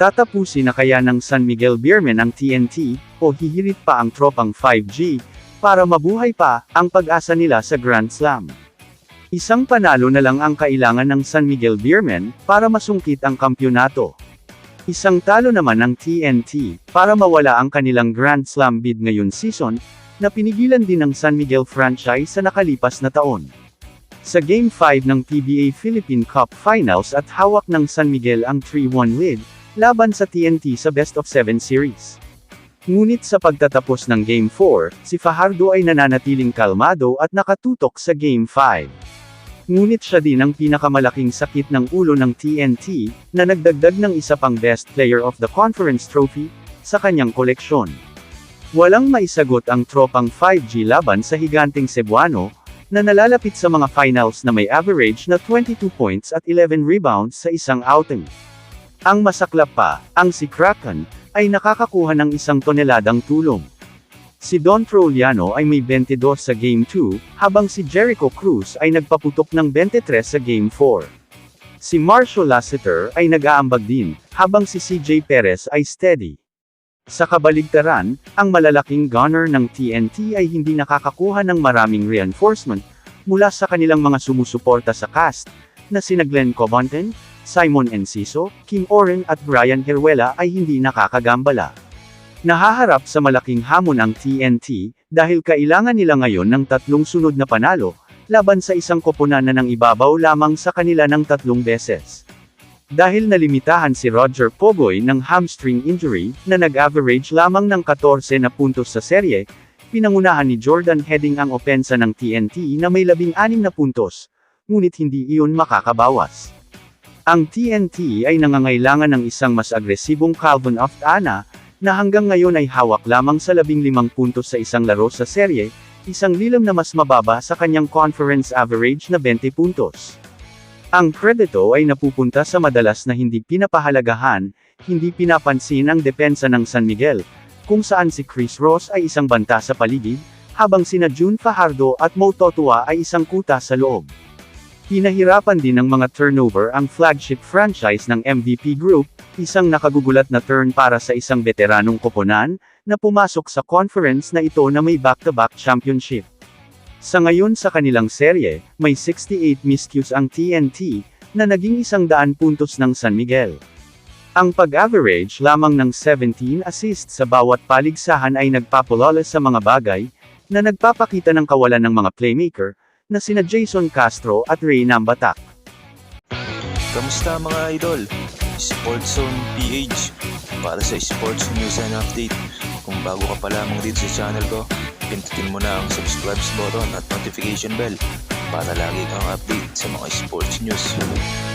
Tatapusin na kaya ng San Miguel Beermen ang TNT, o hihirit pa ang tropang 5G, para mabuhay pa ang pag-asa nila sa Grand Slam? Isang panalo na lang ang kailangan ng San Miguel Beermen, para masungkit ang kampyonato. Isang talo naman ng TNT, para mawala ang kanilang Grand Slam bid ngayon season, na pinigilan din ng San Miguel franchise sa nakalipas na taon. Sa Game 5 ng PBA Philippine Cup Finals at hawak ng San Miguel ang 3-1 lead, laban sa TNT sa Best of 7 series. Ngunit sa pagtatapos ng Game 4, si Fajardo ay nananatiling kalmado at nakatutok sa Game 5. Ngunit siya din ang pinakamalaking sakit ng ulo ng TNT, na nagdagdag ng isa pang Best Player of the Conference trophy, sa kanyang koleksyon. Walang maisagot ang tropang 5G laban sa higanteng Cebuano, na nalalapit sa mga finals na may average na 22 points at 11 rebounds sa isang outing. Ang masaklap pa, ang si Kraken, ay nakakakuha ng 1 toneladang tulong. Si Don Troliano ay may 22 sa Game 2, habang si Jericho Cruz ay nagpaputok ng 23 sa Game 4. Si Marshall Lassiter ay nag-aambag din, habang si CJ Perez ay steady. Sa kabaligtaran, ang malalaking gunner ng TNT ay hindi nakakakuha ng maraming reinforcement, mula sa kanilang mga sumusuporta sa cast, na sina Glenn Cobonten, Simon Enciso, Kim Oren at Brian Heruela ay hindi nakakagambala. Nahaharap sa malaking hamon ang TNT, dahil kailangan nila ngayon ng 3 sunod na panalo, laban sa isang koponan na ng ibabaw lamang sa kanila ng 3 beses. Dahil nalimitahan si Roger Pogoy ng hamstring injury, na nag-average lamang ng 14 na puntos sa serye, pinangunahan ni Jordan Heading ang opensa ng TNT na may 16 na puntos, ngunit hindi iyon makakabawas. Ang TNT ay nangangailangan ng isang mas agresibong Calvin Oftana, na hanggang ngayon ay hawak lamang sa 15 puntos sa isang laro sa serye, isang lilam na mas mababa sa kanyang conference average na 20 puntos. Ang kredito ay napupunta sa madalas na hindi pinapahalagahan, hindi pinapansin ang depensa ng San Miguel, kung saan si Chris Ross ay isang banta sa paligid, habang sina June Fajardo at Mo Totua ay isang kuta sa loob. Pinahirapan din ng mga turnover ang flagship franchise ng MVP Group, isang nakagugulat na turn para sa isang veteranong koponan, na pumasok sa conference na ito na may back-to-back championship. Sa ngayon sa kanilang serye, may 68 miscues ang TNT, na naging 100 puntos ng San Miguel. Ang pag-average lamang ng 17 assists sa bawat paligsahan ay nagpapalala sa mga bagay, na nagpapakita ng kawalan ng mga playmaker, na sina Jason Castro at Ray Nambatak. Kamusta mga idol? Sports Zone PH para sa sports news and update. Kung bago ka pa lamang dito sa channel ko, pindutin mo na ang subscribe button at notification bell para lagi kang update sa mga sports news.